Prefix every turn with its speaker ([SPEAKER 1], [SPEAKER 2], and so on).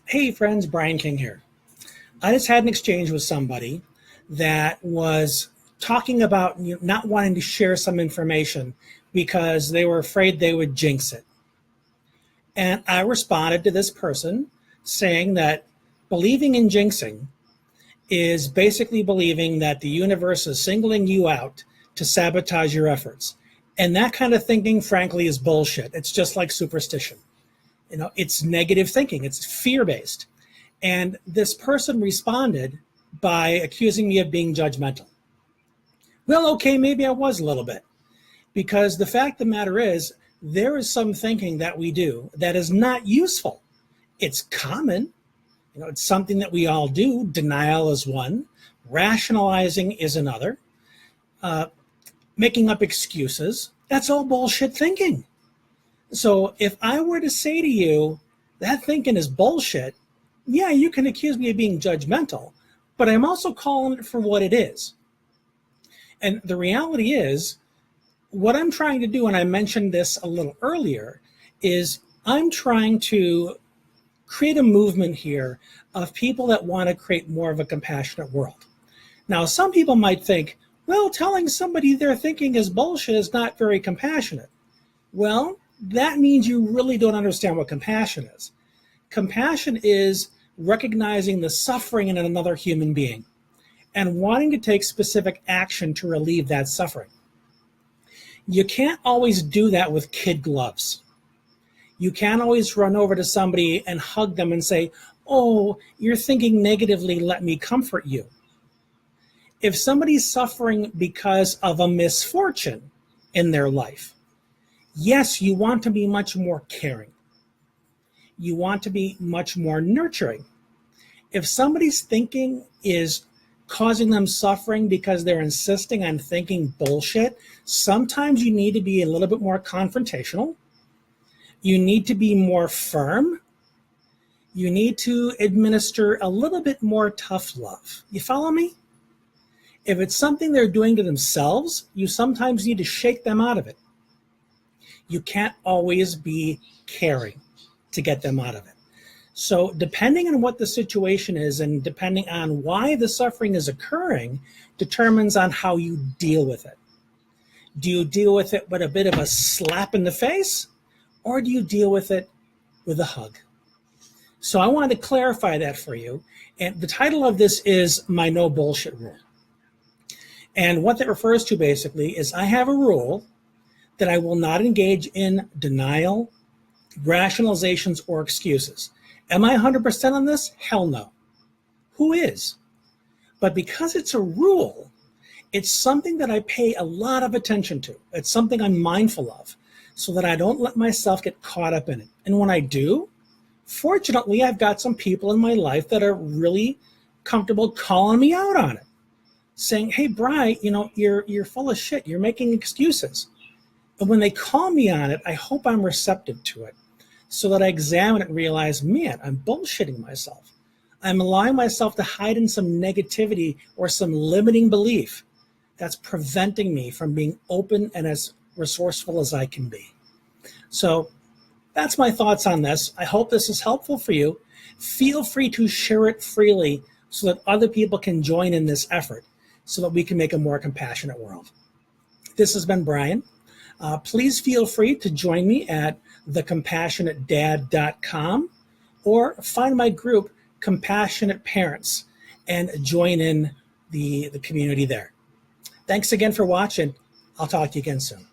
[SPEAKER 1] Hey friends, Brian King here. I just had an exchange with somebody that was talking about not wanting to share some information because they were afraid they would jinx it. And I responded to this person saying that believing in jinxing is basically believing that the universe is singling you out to sabotage your efforts. And that kind of thinking, frankly, is bullshit. It's just like superstition. It's negative thinking, it's fear based. And this person responded by accusing me of being judgmental. Well, okay, maybe I was a little bit, because the fact of the matter is, there is some thinking that we do that is not useful. It's common, it's something that we all do. Denial is one, rationalizing is another, making up excuses. That's all bullshit thinking. So if I were to say to you, that thinking is bullshit, yeah, you can accuse me of being judgmental, but I'm also calling it for what it is. And the reality is, what I'm trying to do, and I mentioned this a little earlier, is I'm trying to create a movement here of people that want to create more of a compassionate world. Now, some people might think, well, telling somebody their thinking is bullshit is not very compassionate. Well, that means you really don't understand what compassion is. Compassion is recognizing the suffering in another human being and wanting to take specific action to relieve that suffering. You can't always do that with kid gloves. You can't always run over to somebody and hug them and say, oh, you're thinking negatively, let me comfort you. If somebody's suffering because of a misfortune in their life, yes, you want to be much more caring. You want to be much more nurturing. If somebody's thinking is causing them suffering because they're insisting on thinking bullshit, sometimes you need to be a little bit more confrontational. You need to be more firm. You need to administer a little bit more tough love. You follow me? If it's something they're doing to themselves, you sometimes need to shake them out of it. You can't always be caring to get them out of it. So depending on what the situation is and depending on why the suffering is occurring determines on how you deal with it. Do you deal with it with a bit of a slap in the face, or do you deal with it with a hug? So I wanted to clarify that for you. And the title of this is my no bullshit rule. And what that refers to basically is I have a rule that I will not engage in denial, rationalizations, or excuses. Am I 100% on this? Hell no. Who is? But because it's a rule, it's something that I pay a lot of attention to. It's something I'm mindful of so that I don't let myself get caught up in it. And when I do, fortunately, I've got some people in my life that are really comfortable calling me out on it, saying, hey, Bri, you're full of shit. You're making excuses. And when they call me on it, I hope I'm receptive to it so that I examine it and realize, man, I'm bullshitting myself. I'm allowing myself to hide in some negativity or some limiting belief that's preventing me from being open and as resourceful as I can be. So that's my thoughts on this. I hope this is helpful for you. Feel free to share it freely so that other people can join in this effort so that we can make a more compassionate world. This has been Brian. Please feel free to join me at thecompassionatedad.com or find my group, Compassionate Parents, and join in the community there. Thanks again for watching. I'll talk to you again soon.